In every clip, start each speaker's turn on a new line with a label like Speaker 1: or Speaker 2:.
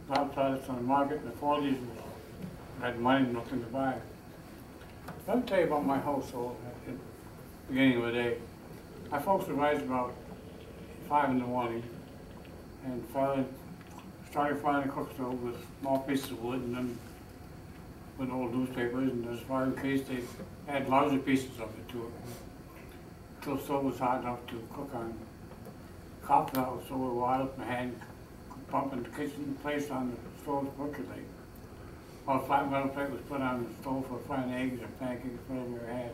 Speaker 1: products on the market in the 40s. I had money and nothing to buy. Let me tell you about my household at the beginning of the day. My folks would rise about 5 in the morning and started firing a cook stove with small pieces of wood and then with old newspapers, and as far in case they add larger pieces of it to it. Until the stove was hot enough to cook on. Coffee out so a while with my hand pumping the kitchen place on the stove's butcher plate. While a flat metal plate was put on the stove for frying eggs or pancakes, whatever I had.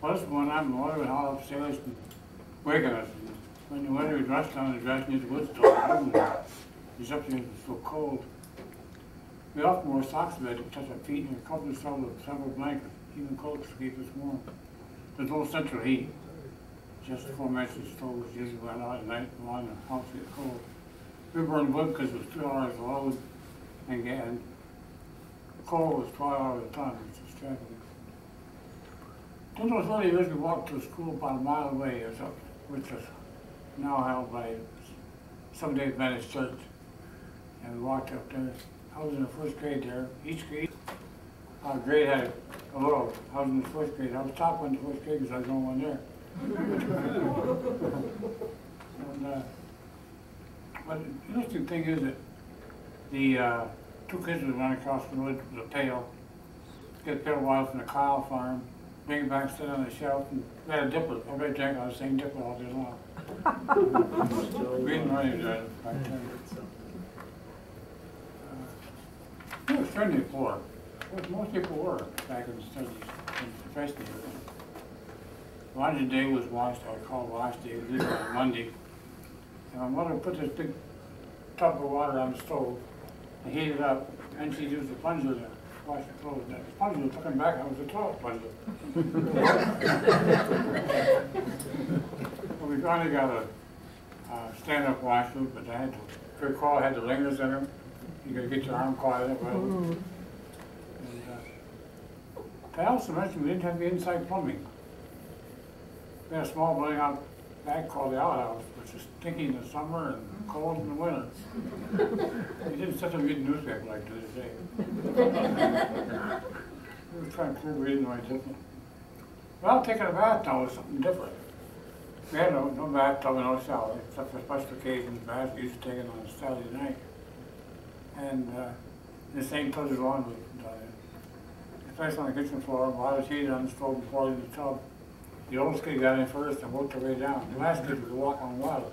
Speaker 1: Well, this one night, my mother would haul upstairs and waking us. When the weather was rushed down the dressing near the wood stove, these upstairs was so cold. We often wore socks to bed to touch our feet and covered ourselves with several blankets, even coats to keep us warm. There's no central heat. Just the four-mentioned stove was usually went out at night and on the house get cold. We burned wood because it was $2 a load, and coal was $12 a ton, which is traffic. In those early years, we walked to school about a mile away, which is now held by Seventh-day Adventist Church. And we walked up there. I was in the first grade there. Each grade had a little. I was in the first grade. I was top one in the first grade because I was the only one there. And, but the interesting thing is that the two kids would run across the road with a pail, get a pail of water from the cow farm, bring it back, sit on the shelf, and we had a dipper. Everybody drank out of the same dipper all day long. We didn't run into that back then. We were extremely poor. Most people were back in the 70s, especially. Laundry day was washed, I would call wash day, it was on Monday. And my mother put this big tub of water on the stove and heated it up, and she used the plunger to wash the clothes. And the plunger was looking back, I was a toilet plunger. Well, we finally got a stand-up washer, but I had to, good call, had the ringers in them. You gotta get your arm caught in it, right? And I also mentioned we didn't have the inside plumbing. We had a small building out back called the outhouse, which was stinky in the summer and cold in the winter. We didn't sit and read the newspaper like do today. We were trying to clear reading right different. Well, taking a bath now was something different. We had no bathtub and no shower, except for special occasions. Baths we used to take it on a Saturday night. And the same touches laundry down there. The place on the kitchen floor, water's heated on the stove and poured in the tub. The oldest kid got in first and worked their way down. The last kid was walk on water.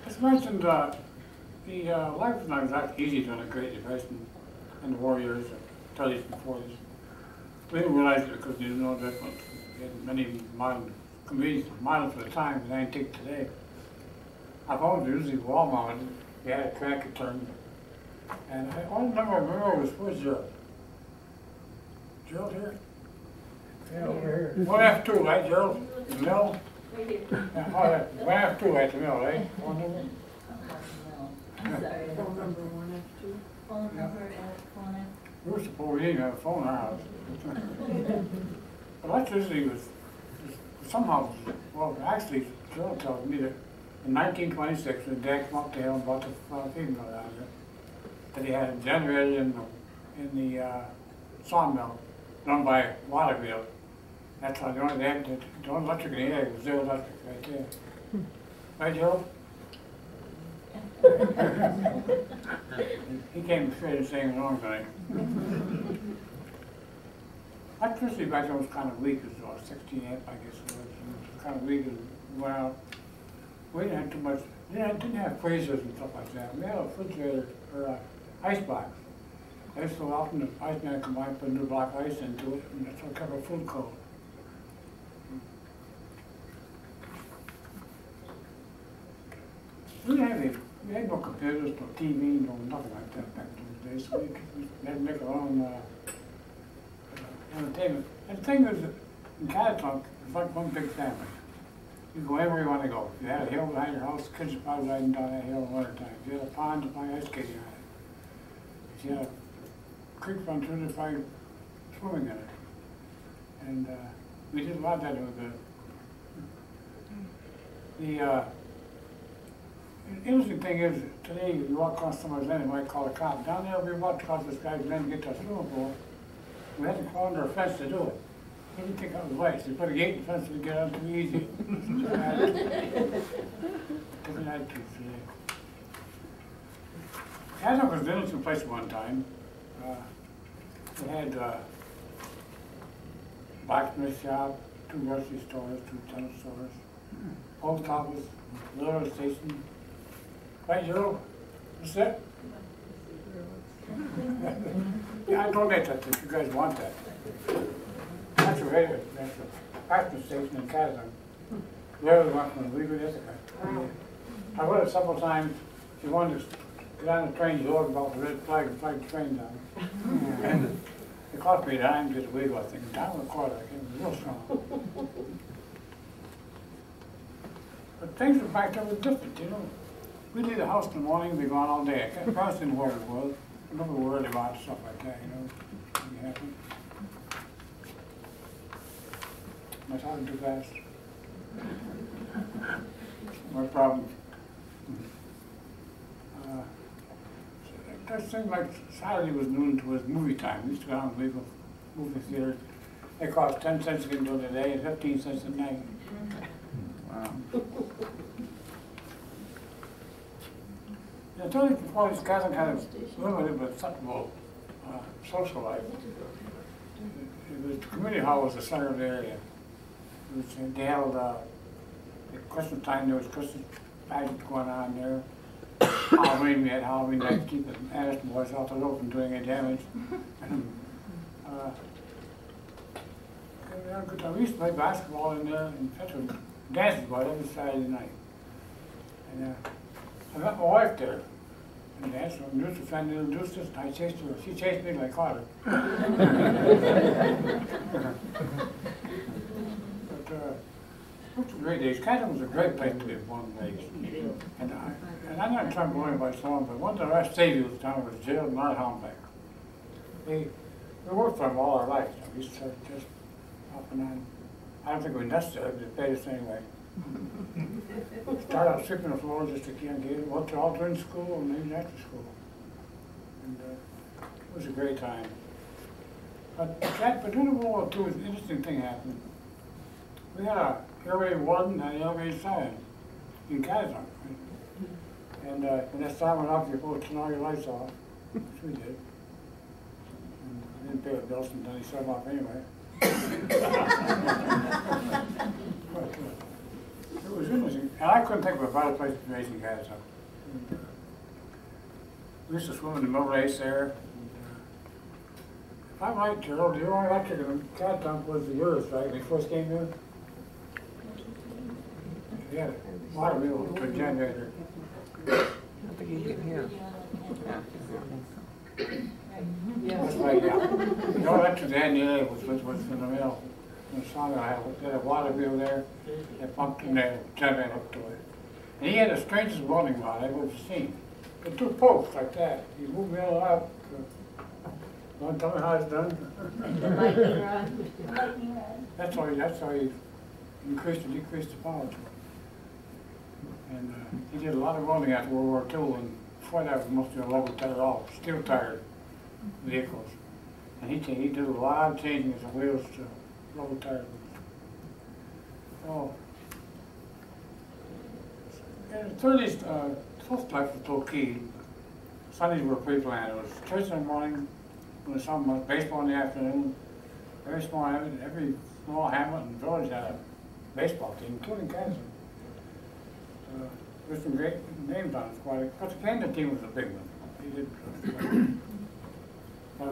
Speaker 1: As mentioned, the life was not exactly easy during the Great Depression and the war years, 30s and 40s. We didn't realize it because there was no difference. We had many modern convenience models for the time than I take today. Our phones were usually wall mounted. We had a crank it turned. And the only number I remember was, where's Gerald? Gerald here? Yeah, over here. 1F2, right, Gerald? The mill?
Speaker 2: Right here.
Speaker 1: Yeah, oh, yeah. 1F2 at the mill, right?
Speaker 2: Phone number? I'm sorry.
Speaker 3: Phone number 1F2.
Speaker 2: Phone number and phone number.
Speaker 1: We were supposed we didn't have a phone in our house. But electricity was somehow, well, actually, Gerald tells me that in 1926, when Dad came up to him and bought the feed mill down there, that he had a generator in the sawmill run by a water wheel. That's how the only electric in the area was their electric right there. Right, Gerald? He came straight and saying wrong tonight. Electricity back then was kind of weak, it was about 16 amp, I guess it was. It was kind of weak and went out. We didn't have too much, didn't have freezers and stuff like that. We had a refrigerator or ice box. Every so often the iceman would come by and put a new block of ice into it, and that's what kept our food cold. We had no computers, no TV, no nothing like that back in those days. So we had to make our own entertainment. And the thing is, in Catatonk, it's like one big family. You go anywhere you want to go. If you had a hill behind your house, kids are probably riding down that hill in the wintertime. If you had a pond, you'd probably ice skating on it. If you had a creek run through, you'd probably swimming in it. And we did a lot of that with The interesting thing is, today you walk across somebody's land, you might call a cop. Down there, we walked across this guy's land to get to a swimming pool. We had to crawl under a fence to do it. He didn't think that was right, so he put a gate in the fence to get out too easy. Different attitudes today. Catatonk was an interesting place at one time. It had blacksmith shop, 2 grocery stores, 2 tennis stores, post office, railroad station. Right, Joe? What's that? Yeah, I donate that if you guys want that. That's a radio, that's a blacksmith station in Catatonk. Railroad went from Weaver to Ithaca. I read it several times. If you wanted to get on the train, you ordered about the red flag and flag the train down. And it cost me a dime to get the wheel, I think. A dime and a quarter, I think. It was real strong. But things were back there were different, you know. We'd leave the house in the morning, we'd be gone all day. I can't didn't where it was. I never worried about stuff like that, you know. Be happy. Am I talking too fast? No problem. That seemed like Saturday was noon to his movie time. We used to go down to the movie theater. They cost 10 cents to get into the day and 15 cents at night. Wow. I told you before, this Catatonk had a limited but acceptable social life. The community hall was the center of the area. They held at Christmas time, there was Christmas pageants going on there. Halloween, we had Halloween night, keep the Addison boys off the roof from doing any damage. We used to play basketball in there and dances about every Saturday night. And I met my wife there. And danced, introduced her friend, introduced us, and I chased her. She chased me and I caught her. But those were great days. Catatonk was a great place to be born and raised. And I'm not trying to worry about so long, but one of the last saviors of the town was Gerald and Art Hombeck. We worked for them all our lives. We used to just up and on. I don't think it was necessary, but it paid us anyway. Started out sweeping the floors just to get it. Went all during school and maybe after school. And it was a great time. But during World War II, an interesting thing happened. We had a area warden and an area sergeant in Catatonk. And when that siren went off, you're supposed to turn all your lights off, which we did. And I didn't pay the bills, and then he shut them off anyway. But it was interesting. And I couldn't think of a better place to raise in Catatonk. We used to swim in the Mill Race there. And, if I'm right, Gerald, the only electric in Catatonk was the yours, right, when you first came here? Yeah, water wheel to a generator.
Speaker 3: I think you can hear.
Speaker 1: That's right, yeah. No electric in the area was in the mill. In the song I had a water wheel there that pumped in the generator up to it. And he had the strangest welding rod I've ever seen. It took posts like that. He moved the mill up. Want to tell me how it's done?
Speaker 2: The lightning rod. Lightning rod.
Speaker 1: That's how he increased and decreased the power to it. And he did a lot of welding after World War II, and before that was mostly a level tire, all steel tired vehicles. And he did a lot of changing of the wheels to level tire. Oh. In the 30s, social life was so key. Sundays were pre-planned. It was church in the morning, when the sun was baseball in the afternoon. Every small hamlet and village had a baseball team, including Catatonk. There's some great names on it, but the Canada team was a big one. He did.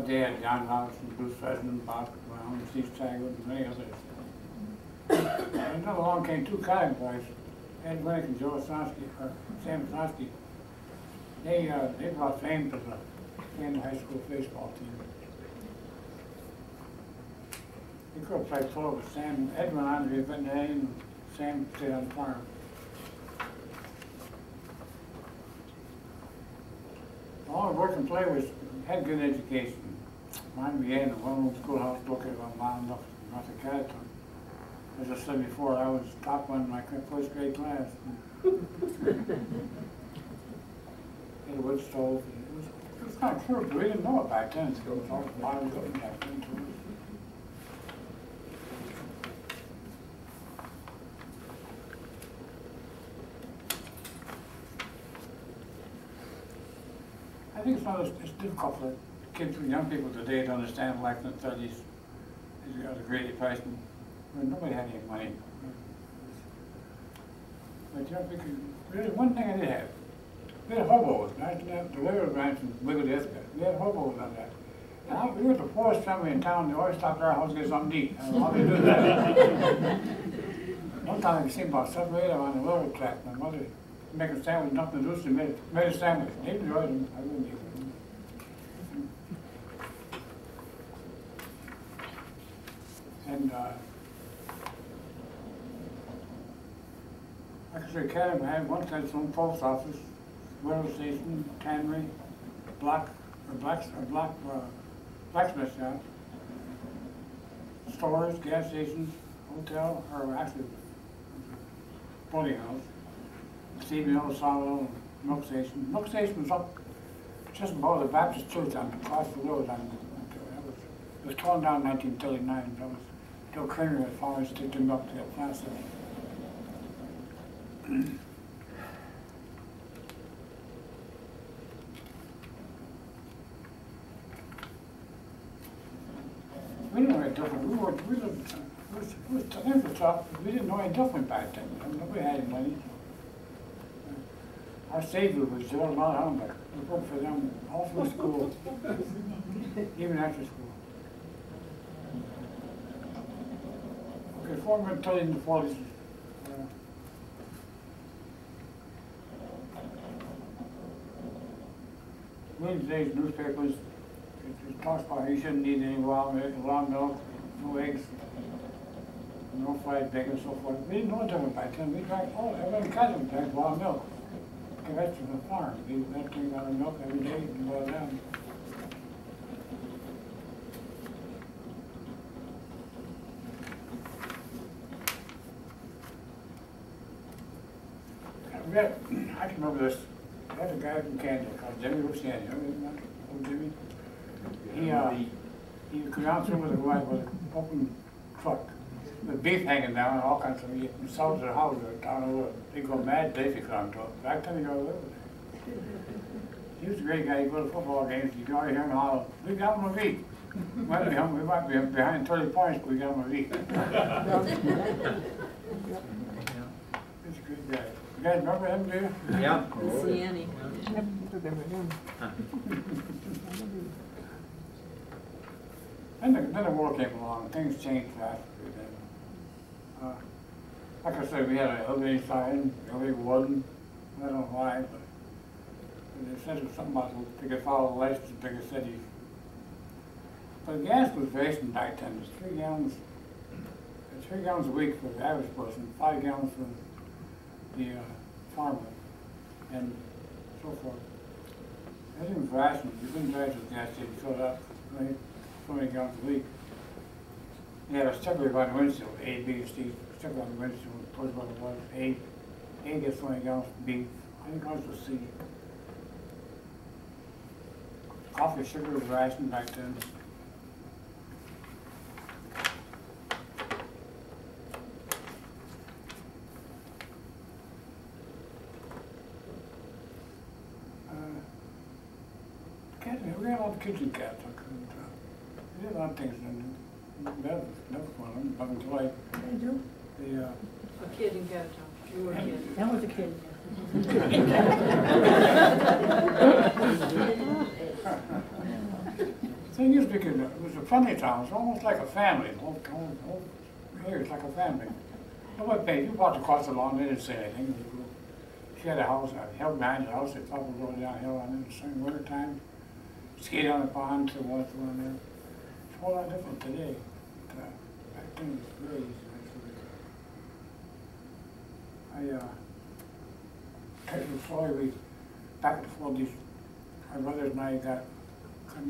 Speaker 1: They had John Robinson, Bruce Fresman, Bob Brown, Steve Taggart, and many others. And not along came 2 Catatonk boys, Ed Winnick and Joe Osowski, or Sam Osowski. They brought fame to the Canada high school baseball team. They could have played pro, but Ed went on to be a veterinarian, and Sam stayed on the farm. All the work and play had good education. Mine began in a one-room schoolhouse located about a mile north of Catatonk. As I said before, I was top one in my first grade class. Had a wood stove. It was kind of crude, but we didn't know it back then. So it was all modern cooking back then too. I think it's difficult for kids, young people today to understand life in the 30s. As a Great Depression, when nobody had any money. But you know, really, one thing I did have, we had hobos. I didn't have the railroad branch and Wiggle the Escort. We had hobos on that. And we were the poorest family in town. They always stopped at our house to get something to eat. I don't know how they do that. One time I seen about 7 or 8 on the railroad track. My mother make a sandwich, nothing to do, she made a sandwich. They enjoyed them. I wouldn't eat them. And like I said, Academy had one had its own post office, railroad station, tannery, blacksmith shop, stores, gas stations, hotel, or actually boating house, steam mill, sawmill, milk station. Milk station was up just above the Baptist church across the road. It was torn down in 1939. That was Joe Kramer had finally sticked him up to the plastic. We didn't know any different. Things were tough, but we didn't know any different back then. Nobody had any money. Our savior was Joe Mount Humber. We worked for them all through school, even after school. Okay, before I'm going to tell you in the 40s, Wednesday's newspapers, it talks about you shouldn't eat any raw milk, no eggs, no fried bacon, and so forth. We didn't know different back then. We drank, everybody in Catatonk drank raw milk. Okay, that's from the farm. We drink out of milk every day and boil it down. I can remember this. I had a guy from Canada called Jimmy Luciani. Old Jimmy. He would come out through with an open truck with beef hanging down and all kinds of meat. And sells their house down the road. They go mad if he come to it. Back then he got over there. He was a great guy. He'd go to football games. You'd always hear him holler, "We got him a beat." We might be behind 30 points, but we got him a beat. He's a great guy. You guys remember him, do you?
Speaker 4: Yeah.
Speaker 2: Luciani.
Speaker 1: Then the war came along, things changed fast. Like I said, we had an elevator sign, elevator wasn't. I don't know why, but they said it was something about they could follow the lights to bigger cities. But gas was rationed back then. It was 3 gallons a week for the average person, 5 gallons for the farmer, and so forth. Everything was rationed. You couldn't drive to the gas station, fill it up, right? So many gallons a week. You had a sticker on the windshield, A, B, C, sticker on the windshield, told you what it was. A gets 20 gallons, B, I think ours was C. Coffee, sugar was rationed back then. We had a lot of kids in Catatonk. We did a lot of things in there. That was one of them, up until
Speaker 2: A kid in Catatonk. You were a kid.
Speaker 5: That was a kid.
Speaker 1: Thing is, because it was a friendly town, it was almost like a family. The whole area was like a family. Nobody paid. You walked across the lawn, they didn't say anything. She had a house, a hill behind the house, they thought we were going downhill on it in the winter time. Skate on the pond, to one there. It's a whole lot different today. But, back then it was very easy, actually. Tell you the story, back in the 40s, my brothers and I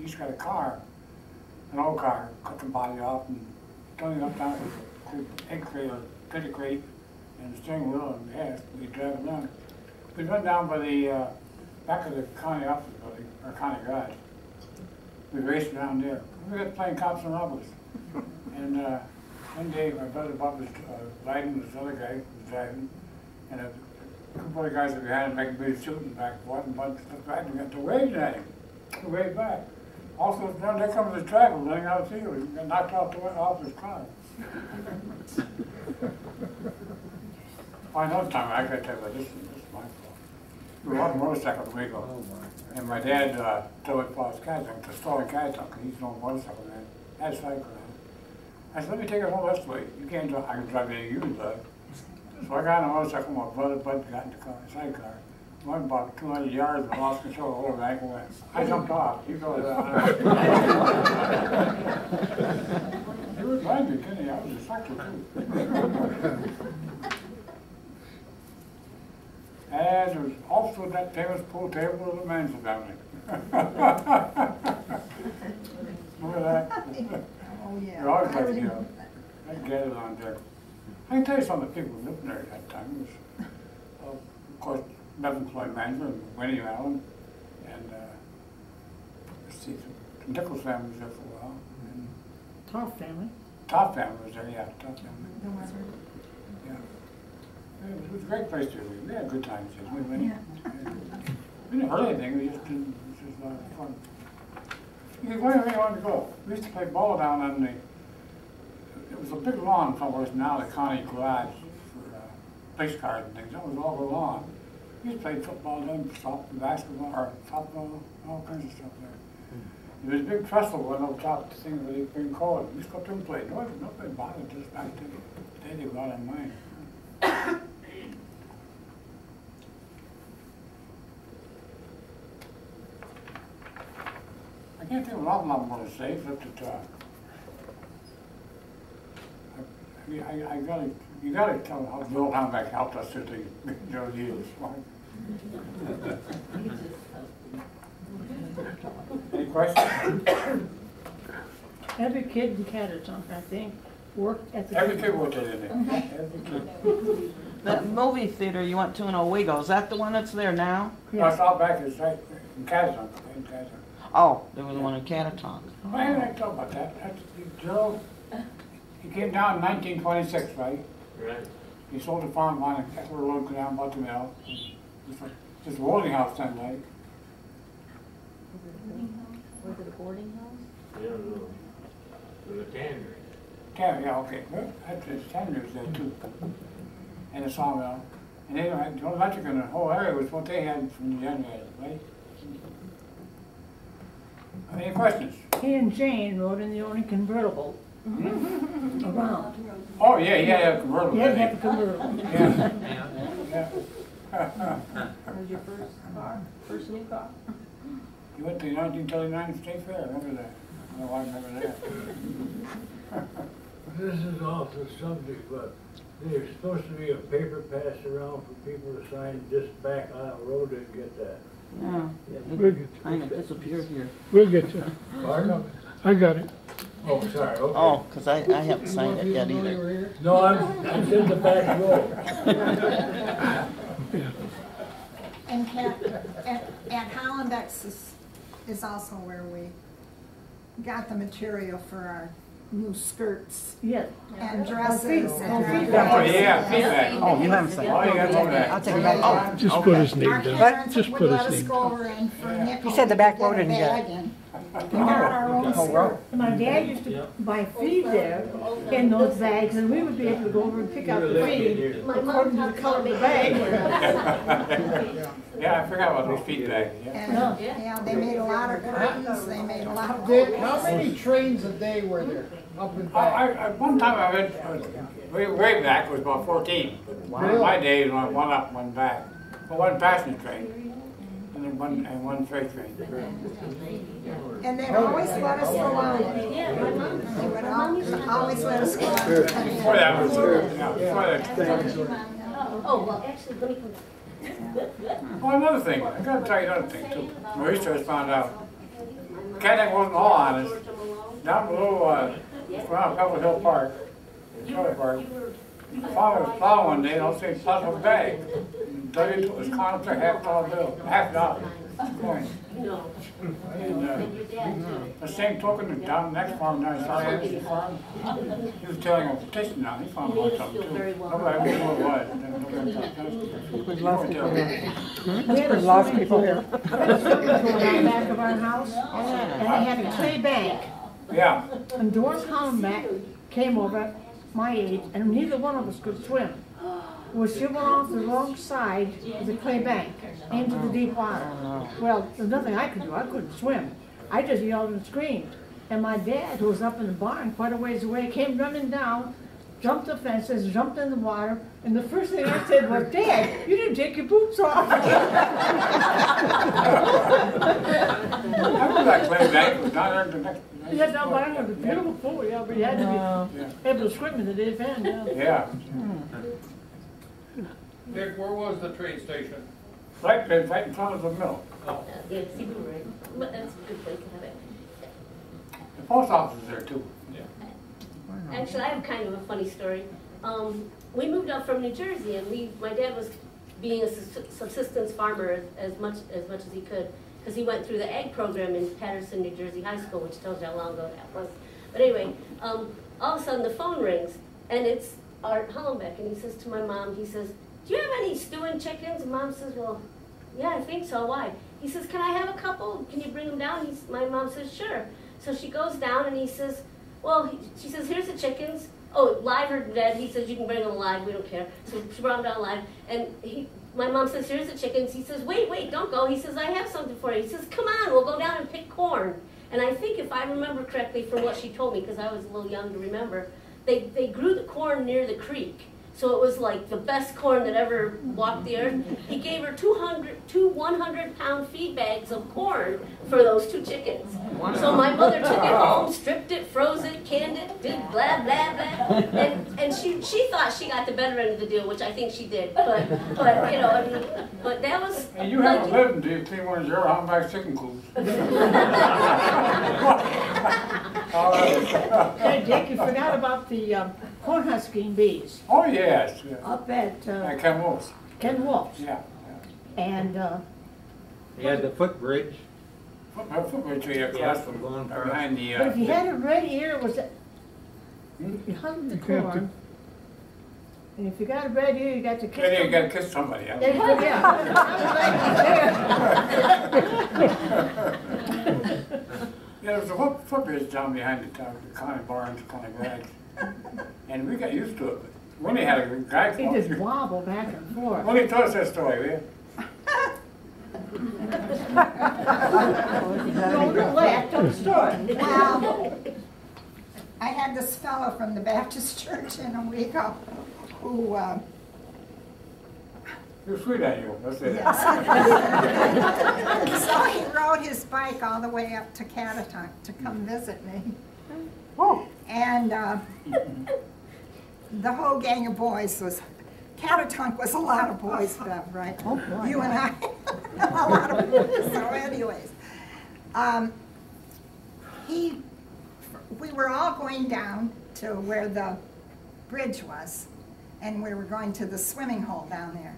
Speaker 1: each got a car, an old car, cut the body off and done it up down, egg crate or critter crate and the steering wheel and gas. We drive around. We went down by the back of the county office building, or county garage. We raced around there. We got playing cops and robbers. And one day my brother Bob was riding with this other guy who was driving, and a couple of guys that behind him making big shooting back and forth, and one looked back and got to waving at him. He waved back. Also, there comes the driver running out of the field. He got knocked off his car. Another time, I got to tell you, this is my fault. We were on a motorcycle a week ago, and my dad drove it for his Catatonk, to store in Catatonk, and he's an old motorcycle man. Had a cycle. I said, let me take it home this way. You can't drive, I can drive anything you can drive. So I got on a motorcycle, my brother Bud got in the car, sidecar. Went about 200 yards and lost control over the ankle went. I jumped off. He goes, you remind me, Kenny, I was a cycler too. And there was also that famous pool table of the Manson family. Remember that?
Speaker 4: Oh, yeah.
Speaker 1: We always like to gather on there. I can tell you some of the people who lived there at that time. It was, of course, Nevin Floyd Manson and Winnie Allen, and let's see, the Nichols family was there for a while. And
Speaker 4: Tough family.
Speaker 1: Todd family was there, yeah, Todd family. Yeah. It was a great place to live. We had good times, didn't we?
Speaker 4: Yeah.
Speaker 1: We didn't hurt anything, we just didn't, it was just a lot of fun. You could go anywhere you wanted to go. We used to play ball down on the, it was a big lawn somewhere now, the county garage for police cars and things. That was all the lawn. We used to play football then, basketball, or softball, all kinds of stuff there. There was a big trestle one over top of the thing where they bring cold. We used to go up there and play. Nobody bothered us back then. They did out on mine. I can't think of an awful lot more to say, except that you gotta tell how Bill Hambeck helped us through those years. Any questions?
Speaker 4: Every kid in Catatonk, I think, worked at the.
Speaker 1: Every kid worked at it. Every kid.
Speaker 3: That movie theater you went to in Owego, is that the one that's there now?
Speaker 1: No, it's all back in Catatonk.
Speaker 3: Oh, there was one in Catatonk.
Speaker 1: Why didn't I talk about that? That's Joe. He came down in 1926, right?
Speaker 5: Right.
Speaker 1: He sold a farm on Eckler Road, go down about the mill. His boarding house then, like.
Speaker 2: Was it a boarding house?
Speaker 5: Yeah, no. For the tannery.
Speaker 1: Tannery, yeah, okay. Well, that's his tannery was there too. And a sawmill. And they had the electric in the whole area was what they had from the generator, right? Any questions?
Speaker 4: He and Jane rode in the only convertible around.
Speaker 1: Oh, yeah, he had a convertible.
Speaker 4: He had to
Speaker 1: didn't
Speaker 4: have a convertible.
Speaker 1: Yeah.
Speaker 2: That was your first car, first new car?
Speaker 1: He went to the 1939 State Fair, I remember that. Oh, I remember that.
Speaker 6: This is off the subject, but there's supposed to be a paper passed around for people to sign just back on the road and get that.
Speaker 3: Yeah,
Speaker 7: We'll get
Speaker 3: it kind of disappeared here.
Speaker 7: We'll get you.
Speaker 6: Pardon?
Speaker 7: I got it.
Speaker 6: Oh, sorry, okay.
Speaker 3: Oh, because I haven't signed it yet either.
Speaker 6: No, I'm in the back row.
Speaker 4: And Hollenbeck's is also where we got the material for our new skirts.
Speaker 2: Yeah.
Speaker 4: And dresses. And
Speaker 1: Oh, yeah, feedback.
Speaker 3: Oh, you haven't signed it.
Speaker 1: Oh, you got to
Speaker 3: I'll take it back. Oh,
Speaker 7: Just put his
Speaker 4: Our
Speaker 7: name down.
Speaker 4: parents
Speaker 7: Just
Speaker 4: would
Speaker 7: put
Speaker 4: let
Speaker 7: his
Speaker 4: us
Speaker 7: name
Speaker 4: go
Speaker 7: down.
Speaker 4: over and for a nickel.
Speaker 3: He said the back
Speaker 4: to
Speaker 3: row
Speaker 4: get a
Speaker 3: didn't get it.
Speaker 4: bag and we got our own skirt.
Speaker 2: My dad used to buy feed there in those bags, and we would be able to go over and pick out the feed according to the color of the bag.
Speaker 1: Yeah, I forgot about those feedback. Yeah.
Speaker 4: And, yeah, they made a lot of curtains, they made a lot of.
Speaker 8: How many trains a day were there up and back?
Speaker 1: At one time I went, way back, it was about 14.
Speaker 8: Really?
Speaker 1: My days went one up, one back. Well, one passenger train, and then one freight train.
Speaker 4: And they always let us go on. They would always let us go on.
Speaker 1: Before that was, yeah, before that.
Speaker 9: Oh, well, actually, let me come.
Speaker 1: Oh, another thing, I gotta tell you another thing too. Maurice just found out. Catatonk wasn't all honest. Down below, around Pebble Hill Park, trailer park. Father was plowing one day, I'll say, plus a bag. Dug into it, was counted for $half bill, $half coin. And the same token, down the next farm down, South Farm, he was telling a petition now, he found out something too. Nobody knew what it was.
Speaker 3: We've lost people here.
Speaker 2: We've
Speaker 3: lost people here.
Speaker 2: We had a swimming pool in the back of our house, and they had a clay bank.
Speaker 1: Yeah,
Speaker 2: And Doris Hollenbeck came over, my age, and neither one of us could swim. Well, she went off the wrong side of the clay bank into the deep water. Well, there's nothing I could do. I couldn't swim. I just yelled and screamed. And my dad, who was up in the barn quite a ways away, came running down, jumped the fences, jumped in the water, and the first thing I said was, "Dad, you didn't take your boots off."
Speaker 1: I remember that clay bank was down there in the next.
Speaker 2: Yeah, down by was a beautiful pool, yeah, but you had to be able to swim in the deep end, yeah.
Speaker 1: Yeah.
Speaker 8: Dick, where was the train station?
Speaker 1: Right in front of the mill.
Speaker 9: Yeah, see, we were right. But that's a good place to have it.
Speaker 1: The post office is there too.
Speaker 9: Actually, I have kind of a funny story. We moved up from New Jersey, and my dad was being a subsistence farmer as much as he could, because he went through the ag program in Patterson, New Jersey High School, which tells you how long ago that was. But anyway, all of a sudden the phone rings, and it's Art Hollenbeck, and he says to my mom, he says, "Do you have any stewing chickens?" And Mom says, "Well, yeah, I think so. Why?" He says, "Can I have a couple? Can you bring them down?" My mom says, "Sure." So she goes down, and he says, she says, "Here's the chickens. Oh, live or dead?" He says, "You can bring them alive. We don't care." So she brought them down alive, and my mom says, "Here's the chickens." He says, wait, don't go. He says, "I have something for you." He says, "Come on, we'll go down and pick corn." And I think if I remember correctly from what she told me, because I was a little young to remember, they grew the corn near the creek. So it was like the best corn that ever walked the earth. He gave her two 100-pound feed bags of corn for those 2 chickens. Wow. So my mother took it home, stripped it, froze it, canned it, did blah, blah, blah. And she thought she got the better end of the deal, which I think she did. But you know, I mean, but that was...
Speaker 1: And you haven't lived until you clean one of your Homback chicken coops.
Speaker 2: Hey, Dick, you forgot about the corn husking bees.
Speaker 1: Oh, yes. Yeah.
Speaker 2: Up at
Speaker 1: Ken Wolf's.
Speaker 2: Ken Wolf's.
Speaker 1: Yeah.
Speaker 2: And
Speaker 5: He had the footbridge.
Speaker 1: Footbridge across from behind the.
Speaker 2: but if you had a red ear, it was you hung the corn. And if you got a red ear, you got to kiss.
Speaker 1: Yeah, you got to kiss somebody.
Speaker 2: Yeah.
Speaker 1: Yeah, there was a footbridge down behind the kind of barns, kind of grass. And we got used to it. But Winnie had a guy
Speaker 2: He
Speaker 1: come
Speaker 2: just
Speaker 1: up.
Speaker 2: wobbled back and forth.
Speaker 1: Winnie, tell us that story, will you?
Speaker 2: Don't laugh, tell the story.
Speaker 4: Well, I had this fellow from the Baptist church in Owego who,
Speaker 1: You're sweet on you, let's say that.
Speaker 4: so he rode his bike all the way up to Catatonk to come visit me.
Speaker 1: Oh.
Speaker 4: And the whole gang of boys was, Catatonk was a lot of boys, Bev, right?
Speaker 2: Oh, boy.
Speaker 4: You and I, a lot of boys. So anyways, we were all going down to where the bridge was, and we were going to the swimming hole down there.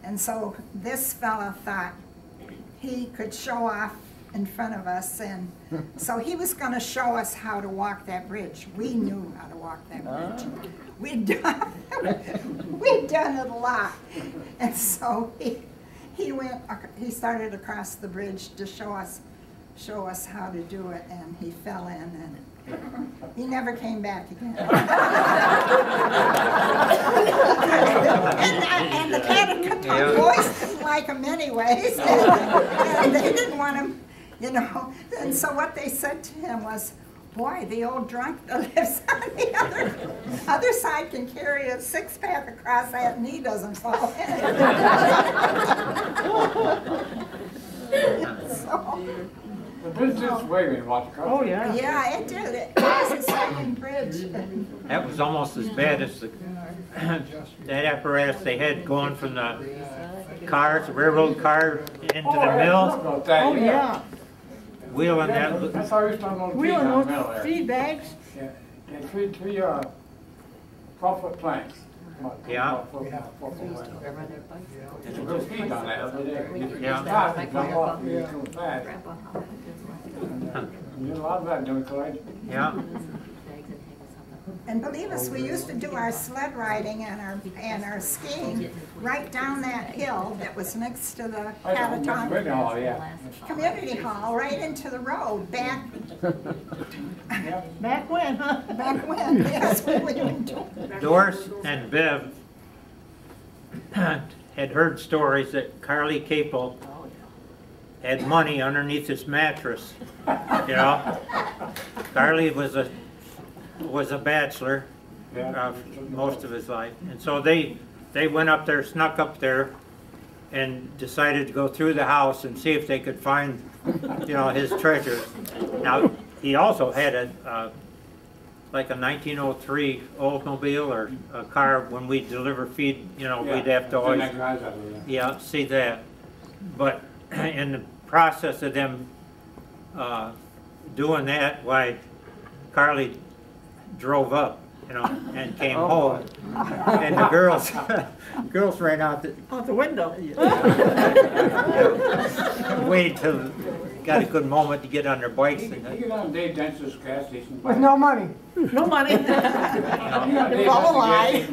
Speaker 4: And so this fella thought he could show off in front of us, and so he was going to show us how to walk that bridge. We knew how to walk that bridge. We'd done it a lot. And so he started across the bridge to show us how to do it, and he fell in, and he never came back again. and the Catatonk boys didn't like him anyways, and they didn't want him, you know. And so what they said to him was, "Boy, the old drunk that lives on the other side can carry a 6-pack across that, and he doesn't fall in." So,
Speaker 1: The bridge this way when you walk across.
Speaker 2: Oh, yeah.
Speaker 4: yeah, it did. It was a second bridge.
Speaker 5: That was almost as bad as that apparatus they had going from the cars, the railroad car into the mill.
Speaker 2: Oh, yeah.
Speaker 5: Wheeling that.
Speaker 1: That's how we used to unload feed
Speaker 2: Wheeling
Speaker 1: down the middle
Speaker 2: those
Speaker 1: there.
Speaker 2: feed bags.
Speaker 1: Yeah, and three 12-foot planks.
Speaker 5: Yeah.
Speaker 1: 4 foot planks. It's a real speed on that other day.
Speaker 5: Yeah.
Speaker 1: Stop and jump off, you get too fast. You did a lot of that, don't you, Clyde?
Speaker 5: Yeah.
Speaker 4: And believe us, we used to do our sled riding and our skiing right down that hill that was next to the Catatonk Community Hall, right into the road, back
Speaker 2: Back when, huh?
Speaker 4: back when, yes, we were doing.
Speaker 5: Doris and Bev had heard stories that Carly Capel had money underneath his mattress. You know, Carly was a bachelor most of his life, and so they went up there, snuck up there, and decided to go through the house and see if they could find, you know, his treasures. Now he also had a like a 1903 Oldsmobile or a car. When we deliver feed, you know, we'd have to always see that. But in the process of them doing that, why Carly drove up, you know, and came home, and the girls ran out the
Speaker 2: window.
Speaker 5: Waited till got a good moment to get on their bikes.
Speaker 1: You get on Dave Dentz's gas station.
Speaker 8: With no money.
Speaker 2: No money.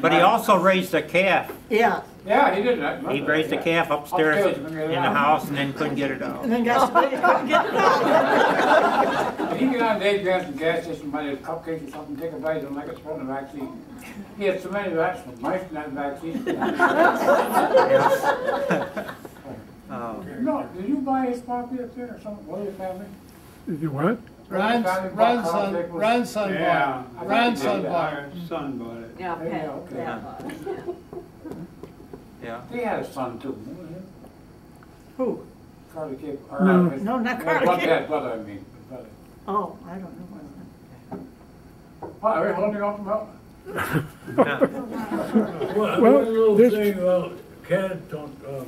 Speaker 5: But he also raised a calf.
Speaker 2: Yeah.
Speaker 1: Yeah, he did that.
Speaker 5: He raised a calf upstairs in the house and then couldn't get it out.
Speaker 2: And then got somebody couldn't get it out.
Speaker 1: He get on Dave Dentz's gas station, buy a cupcake or something, take a bite, and like it's from the back seat. He had so many rats with mice in that back seat. No, did you buy his property up there or something? What of your family?
Speaker 7: Did you what?
Speaker 8: Ron's son bought it.
Speaker 6: Son bought it.
Speaker 9: Yeah, Pat.
Speaker 1: Okay.
Speaker 5: Yeah.
Speaker 1: He had a son too, wasn't he?
Speaker 2: Who?
Speaker 1: Carly Cape.
Speaker 2: No, not Carly Cape.
Speaker 1: His brother, I mean. Brother.
Speaker 2: Oh, I don't know.
Speaker 1: What, are we holding off about?
Speaker 6: Well,
Speaker 7: Well,
Speaker 6: one little
Speaker 7: this-
Speaker 6: thing about Catatonk,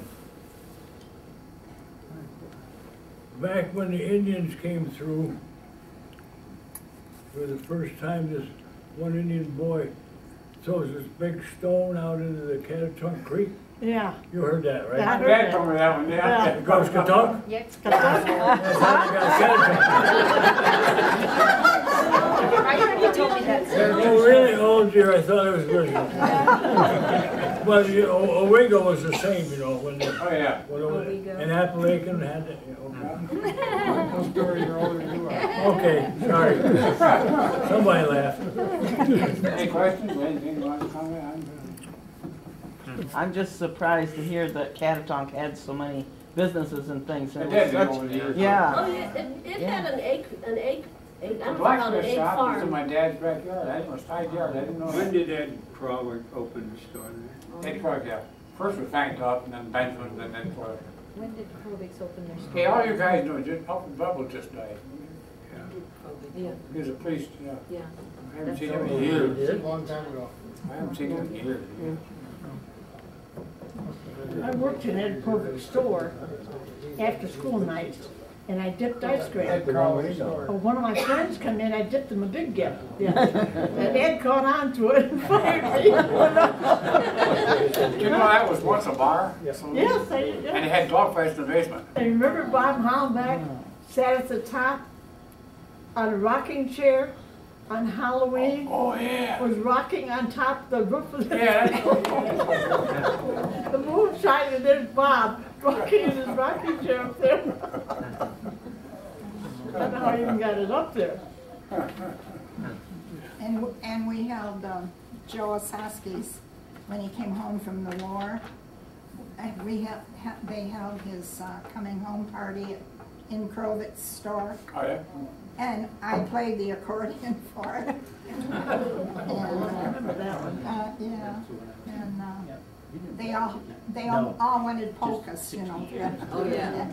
Speaker 6: back when the Indians came through, for the first time, this one Indian boy throws this big stone out into the Catatonk Creek.
Speaker 2: Yeah.
Speaker 6: You heard that, right?
Speaker 2: Yeah, I heard
Speaker 1: Dad
Speaker 2: that.
Speaker 1: told me that one, yeah.
Speaker 6: It goes Catatonk?
Speaker 9: Yes.
Speaker 6: That's how they got Catatonk.
Speaker 9: He told me that.
Speaker 6: Oh, really? Oh, dear, I thought it was good. Well, you know, Owego was the same, you know, when
Speaker 1: Oh, yeah.
Speaker 6: and Appalachian had that, you know.
Speaker 8: No story you're older than you are.
Speaker 6: Okay, sorry. Somebody laughed.
Speaker 1: Any questions, anything you want to comment on?
Speaker 3: I'm just surprised to hear that Catatonk had so many businesses and things.
Speaker 1: It
Speaker 3: It
Speaker 1: did
Speaker 3: was
Speaker 1: over the years.
Speaker 3: Yeah.
Speaker 9: Oh, yeah, it had an egg, I
Speaker 1: The
Speaker 9: don't know about an
Speaker 1: blacksmith
Speaker 9: egg
Speaker 1: shop was in
Speaker 9: farm.
Speaker 1: my dad's backyard. I didn't know it was side yard. I didn't know
Speaker 6: When
Speaker 1: that.
Speaker 6: did Ed Crawford open the store there?
Speaker 1: Ed Clark, yeah. First was Frank Topp, and then Benjamin, and then Clark.
Speaker 9: When did Provik's open their store?
Speaker 1: Hey, all you guys know, just Papa Bubble just died.
Speaker 9: Yeah,
Speaker 1: He was a priest, yeah.
Speaker 9: yeah.
Speaker 1: I haven't seen him in years.
Speaker 8: A long time ago.
Speaker 1: I haven't seen him in years.
Speaker 2: I worked in Ed Provik's store after school nights, and I dipped ice cream. Well, one of my friends come in, I dipped him a big gift. Yeah. And Ed caught on to it and fired me.
Speaker 1: You know, that was once a bar?
Speaker 2: Yes, I did.
Speaker 1: And it had dog fights in the basement.
Speaker 2: And remember Bob Hollenbeck sat at the top on a rocking chair on Halloween?
Speaker 1: Oh, yeah.
Speaker 2: Was rocking on top of the roof of the...
Speaker 1: Yeah, that's
Speaker 2: The moon shining, and there's Bob rocking in his rocking chair up there. I don't know how I even got it up there.
Speaker 4: And we held Joe Osaski's, when he came home from the war, and they held his coming home party in Krovitz's store.
Speaker 1: Oh, yeah?
Speaker 4: And I played the accordion for it. And,
Speaker 2: I remember that one.
Speaker 4: yeah, and they all wanted polkas, you know.
Speaker 9: Oh, yeah.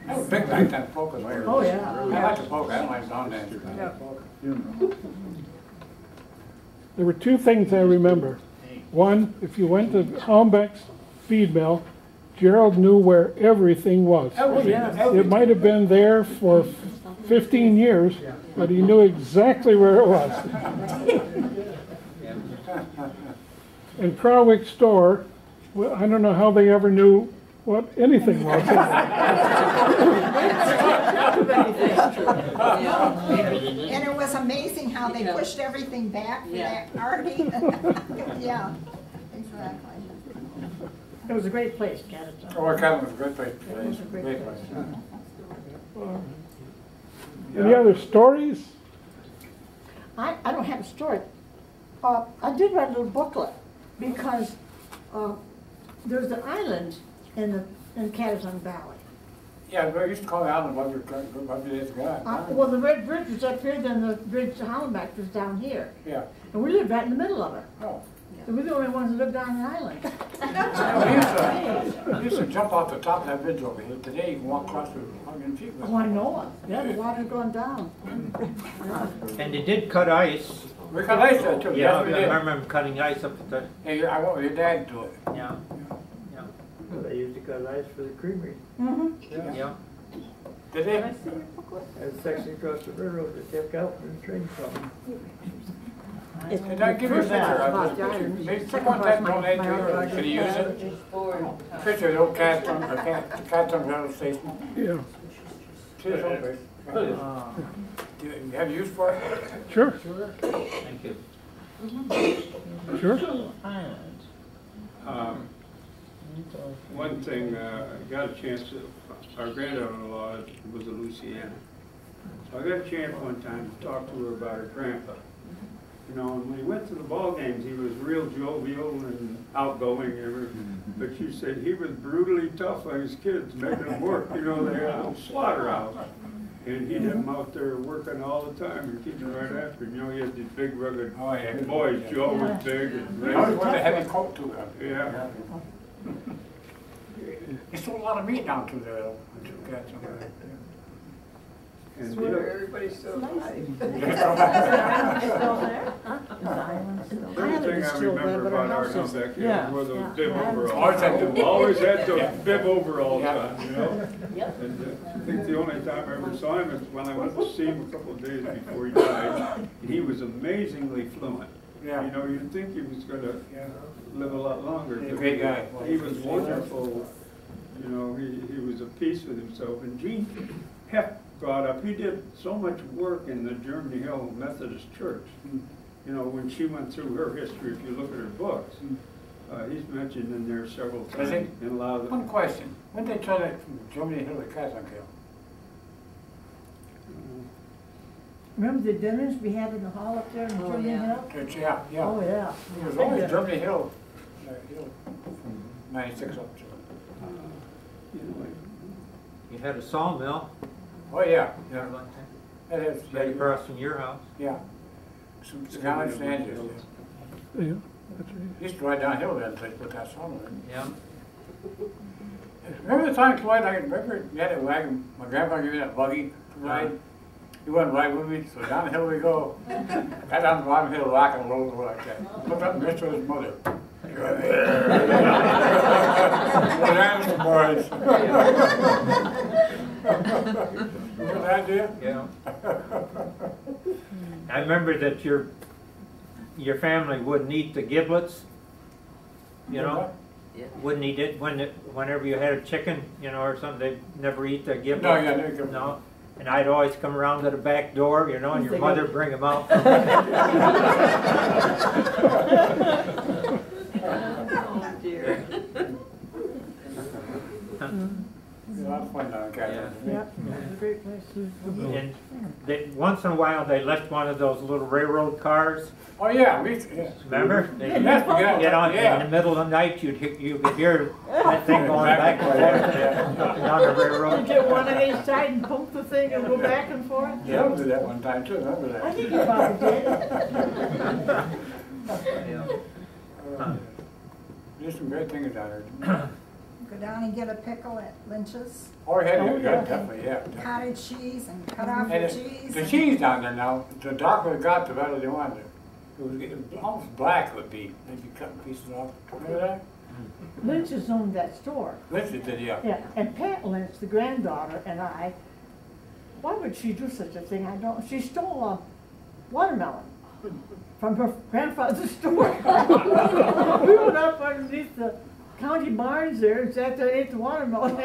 Speaker 1: That was big back then, polkas were.
Speaker 2: Oh, yeah.
Speaker 1: I like the polka, I don't like song dancing.
Speaker 7: There were two things I remember. One, if you went to Holmbeck's feed mill, Gerald knew where everything was. It might have been there for 15 years, but he knew exactly where it was. And Krawick's store, well, I don't know how they ever knew what anything was.
Speaker 4: And it was amazing how they pushed everything back for that party. Yeah, exactly.
Speaker 2: It was a great place, Catatonk.
Speaker 1: Oh, it kind of was a good place.
Speaker 2: It was a great place.
Speaker 7: Any other stories?
Speaker 2: I don't have a story. I did write a little booklet because there's an island in Catatonk Valley.
Speaker 1: Yeah, we used to call the island above your days ago.
Speaker 2: Well, the Red Bridge was up here, then the bridge to Hollenbeck was down here.
Speaker 1: Yeah.
Speaker 2: And we lived right in the middle of it.
Speaker 1: Oh.
Speaker 2: So we're the only ones that lived on the island.
Speaker 1: We used to jump off the top of that bridge over here. Today you can walk across the 100 feet.
Speaker 2: Oh, I know it. Yeah, the water's going down.
Speaker 5: And they did cut ice.
Speaker 1: We cut ice there too.
Speaker 5: Yeah,
Speaker 1: Yes, we
Speaker 5: I
Speaker 1: did.
Speaker 5: remember them cutting ice up at the,
Speaker 1: Hey, I want your dad to do it.
Speaker 5: yeah, yeah,
Speaker 6: They used to cut ice for the creamery.
Speaker 2: Mm-hmm.
Speaker 5: yeah.
Speaker 1: Did they?
Speaker 6: That section across the railroad that kept out from the train from.
Speaker 1: Did I give you a picture of it? Maybe someone that donate to her, can you use it? Picture of the old Catatonk railroad station.
Speaker 7: Yeah,
Speaker 1: See this old place? Do you have use for it?
Speaker 7: sure,
Speaker 5: Thank you.
Speaker 7: sure.
Speaker 3: Island.
Speaker 10: One thing, I got a chance to, our granddaughter-in-law was a Louisiana. So I got a chance one time to talk to her about her grandpa. You know, and when he went to the ball games, he was real jovial and outgoing and everything. But she said he was brutally tough on his kids, making them work. You know, they had a slaughterhouse. And he'd have them out there working all the time and keeping right after him. You know, he had these big rugged boys. Joe was big and
Speaker 1: I always wanted a heavy coat too.
Speaker 10: yeah.
Speaker 1: They sold a lot of meat down through there, though.
Speaker 10: And
Speaker 8: That's where everybody's still alive.
Speaker 2: Still there? Huh?
Speaker 10: the other thing I remember about our house back here
Speaker 3: Yeah.
Speaker 10: were those
Speaker 2: Yeah.
Speaker 10: bib overalls.
Speaker 1: Always
Speaker 10: Always
Speaker 1: had
Speaker 10: had those bib overalls
Speaker 1: Yeah.
Speaker 10: on, you know?
Speaker 9: Yep.
Speaker 10: And I think the only time I ever saw him is when I went to see him a couple of days before he died. And he was amazingly fluent.
Speaker 1: Yeah.
Speaker 10: You know, you'd think he was gonna live a lot longer.
Speaker 1: He's a great guy.
Speaker 10: He was wonderful. You know, he was at peace with himself. And Gene Heck brought up, he did so much work in the Germany Hill Methodist Church. You know, when she went through her history, if you look at her books, he's mentioned in there several times. In a lot of the,
Speaker 1: One question. When did they turn it from Germany Hill to Catatonk Hill?
Speaker 2: Remember the dinners we had in the hall up there in Germany Hill?
Speaker 1: Yeah, yeah.
Speaker 2: Oh, yeah.
Speaker 1: It was always Germany Hill, from 96 up to.
Speaker 10: you know,
Speaker 5: You had a sawmill,
Speaker 1: Oh, yeah, yeah.
Speaker 5: one thing,
Speaker 1: That is,
Speaker 5: right across from your house.
Speaker 1: yeah. Some guy in Los Angeles.
Speaker 7: Yeah, that's right.
Speaker 1: Used to ride downhill there until they put that sawmill in.
Speaker 5: Yeah.
Speaker 1: Remember the time, Floyd, I remember you had a wagon, my grandpa gave me that buggy to ride. He wouldn't ride with me, so down the hill we go. Got down the bottom hill, rocking and rolling like that. Looked up and missed his mother. What happened to boys? Good idea?
Speaker 5: Yeah. I remember that your family wouldn't eat the giblets, you know? Wouldn't eat it whenever you had a chicken, you know, or something, they'd never eat the giblets.
Speaker 1: No, yeah, never give
Speaker 5: No. And I'd always come around to the back door, you know, and your mother bring them out.
Speaker 9: Oh dear.
Speaker 1: A lot of fun down in Catatonk.
Speaker 2: Yep, it was a great place.
Speaker 5: And once in a while, they left one of those little railroad cars.
Speaker 1: Oh, yeah, we, yeah.
Speaker 5: Remember? They
Speaker 1: Yes, we got
Speaker 5: get on
Speaker 1: yeah.
Speaker 5: in the middle of the night. You could hear that thing going back and forth down the
Speaker 2: You
Speaker 5: railroad.
Speaker 2: get one on each side and pump the thing and go back and forth?
Speaker 1: Yeah, I did that one time too, remember that?
Speaker 2: I think you probably did.
Speaker 1: There's some great things down there.
Speaker 4: Go down and get a pickle at Lynch's,
Speaker 1: Oh, yeah,
Speaker 2: Oh,
Speaker 1: yeah,
Speaker 2: yeah.
Speaker 1: definitely, yeah.
Speaker 4: cottage cheese and cut off
Speaker 1: And
Speaker 4: the
Speaker 1: it-
Speaker 4: cheese.
Speaker 1: the cheese down there now, the darker it got, the better they wanted it. It was almost black it would be, they'd be cutting pieces off. Remember that?
Speaker 2: Lynch's owned that store.
Speaker 1: Lindsay did, yeah.
Speaker 2: Yeah, and Pat Lynch, the granddaughter, and I, why would she do such a thing? I don't, she stole a watermelon from her grandfather's store. We went up underneath the county barns there and sat there and ate the watermelon.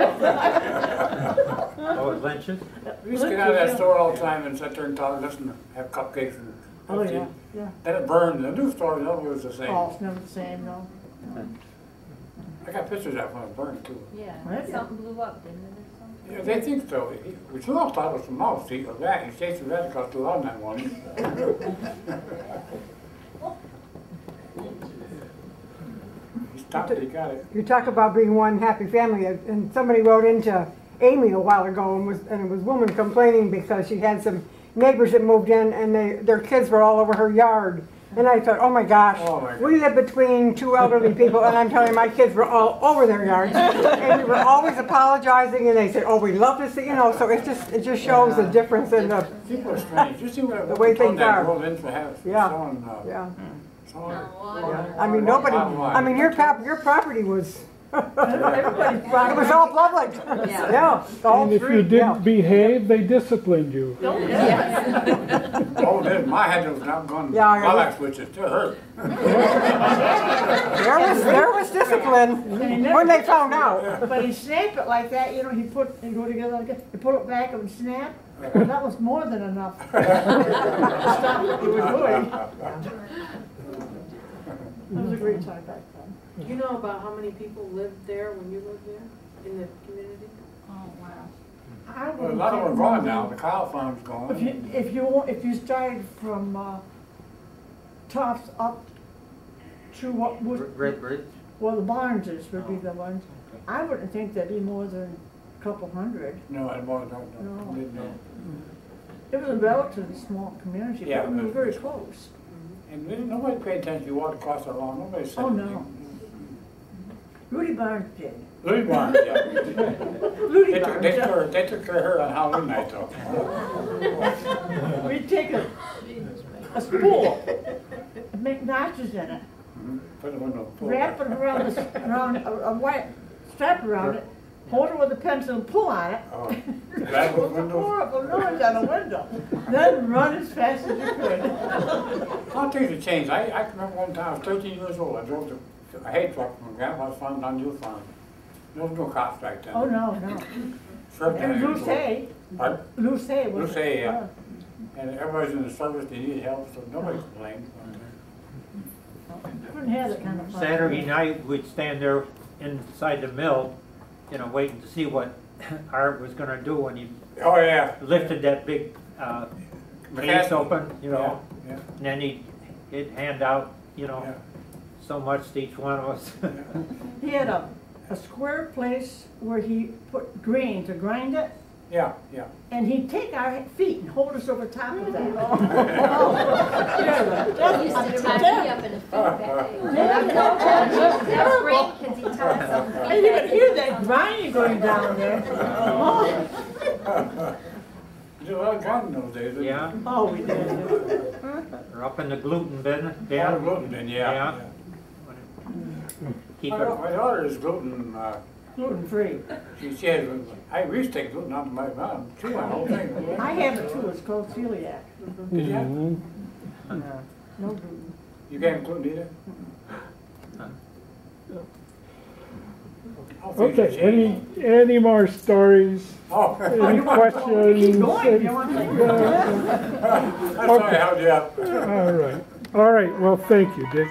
Speaker 5: Oh, Lynch's?
Speaker 1: We used to get out of that store all the time and sit there and talk, listen, have cupcakes and
Speaker 2: Oh,
Speaker 1: coffee.
Speaker 2: yeah, yeah.
Speaker 1: Then it burned. The new store never was the same.
Speaker 2: Oh, it's never the same, no.
Speaker 1: I got pictures of that when it burned too.
Speaker 11: Yeah,
Speaker 2: Right.
Speaker 11: something blew up, didn't it, or something?
Speaker 1: Yeah, they think so. We still all thought it was some mouse eat a rat. He chased the rat across the lawn that morning. He stopped it, he got it.
Speaker 12: You talk about being one happy family, and somebody wrote into Amy a while ago, and it was a woman complaining because she had some neighbors that moved in, and their kids were all over her yard. And I thought, oh my gosh, we live between two elderly people, and I'm telling you, my kids were all over their yards, and we were always apologizing, and they said, oh, we love to see, you know. So it just shows the difference in the
Speaker 1: People are strange. You see what
Speaker 12: the way things are.
Speaker 1: Rolled in for have
Speaker 12: Yeah.
Speaker 1: someone,
Speaker 12: Yeah.
Speaker 1: someone,
Speaker 12: Yeah. I mean, nobody. I mean, your property was.
Speaker 2: Everybody's
Speaker 12: It was all public. Yeah. The whole
Speaker 7: And if you
Speaker 12: street,
Speaker 7: didn't behave, they disciplined you.
Speaker 1: oh, my head was not going.
Speaker 12: Yeah,
Speaker 1: My light switches still hurt.
Speaker 12: There was discipline when they found out.
Speaker 2: But he snapped it like that, you know, he go together like that, he pull it back and snap. Well, that was more than enough to stop what you were doing. That was a great time back then.
Speaker 13: Do you know about how many people lived there when you lived there, in the community?
Speaker 2: Oh, wow. I
Speaker 1: Well, a
Speaker 2: wouldn't
Speaker 1: lot of them are
Speaker 2: think
Speaker 1: gone
Speaker 2: more
Speaker 1: now.
Speaker 2: than-
Speaker 1: The cow farm's gone.
Speaker 2: If you started from Tufts up to what would,
Speaker 5: Red Bridge?
Speaker 2: well, the Barneses would be the ones. I wouldn't think there'd be more than a couple hundred.
Speaker 1: No, I don't know.
Speaker 2: No.
Speaker 1: Didn't know.
Speaker 2: It was a relatively small community,
Speaker 1: Yeah,
Speaker 2: but we were
Speaker 1: it
Speaker 2: very
Speaker 1: was.
Speaker 2: close.
Speaker 1: And nobody paid attention. You walked across the lawn. Nobody said
Speaker 2: Oh, no.
Speaker 1: anything.
Speaker 2: Rudy Barnes did.
Speaker 1: Louis Barnes, yeah.
Speaker 2: Rudy
Speaker 1: They
Speaker 2: Barnes.
Speaker 1: took care of her on Halloween night, though.
Speaker 2: We'd take a spool and make notches in it,
Speaker 1: Put it in the pool.
Speaker 2: wrap it around a white strap around it, hold it with a pencil and pull on it.
Speaker 1: Oh, that was windows.
Speaker 2: Horrible noise on the window. Then run as fast as you could.
Speaker 1: A lot of things have changed. I can remember one time, I was 13 years old. I drove a hay truck from Grandpa's farm down to your farm. There was no cops back then.
Speaker 2: Oh, no, no.
Speaker 1: Sheriff
Speaker 2: And
Speaker 1: down here.
Speaker 2: loose hay.
Speaker 1: Pardon?
Speaker 2: Loose hay was
Speaker 1: Loose hay, yeah. And everybody's in the service, they needed help, so nobody complained.
Speaker 2: Couldn't have that kind of fun.
Speaker 5: Saturday night, we'd stand there inside the mill, you know, waiting to see what Art was gonna do when he
Speaker 1: Oh, yeah.
Speaker 5: lifted that big case open, you know.
Speaker 1: Yeah,
Speaker 5: And then he'd hand out, you know,
Speaker 1: yeah.
Speaker 5: so much to each one of us.
Speaker 2: He had a square place where he put grain to grind it,
Speaker 1: Yeah, yeah.
Speaker 2: and he'd take our feet and hold us over top of that.
Speaker 11: He used to tie me up in a food bag. That's great, because he ties up.
Speaker 2: And you could hear that grinding going down there.
Speaker 1: You did a lot of gardening those days, didn't you?
Speaker 5: Yeah,
Speaker 2: Oh, we did.
Speaker 5: or up in the gluten bin.
Speaker 1: Yeah, gluten bin, yeah.
Speaker 5: Yeah. Keep
Speaker 1: My
Speaker 5: it,
Speaker 1: daughter is gluten,
Speaker 2: Gluten free.
Speaker 1: she has, we used to take gluten out of my mouth, chew on the whole thing.
Speaker 2: I have it too, it's called celiac.
Speaker 1: Did you?
Speaker 7: Mhm.
Speaker 2: No gluten.
Speaker 1: You can't gluten either?
Speaker 7: Okay, any more stories?
Speaker 1: Oh.
Speaker 7: Any questions?
Speaker 2: Keep going, you want to take
Speaker 1: I'm sorry, I held you up.
Speaker 7: All right, well, thank you, Dick.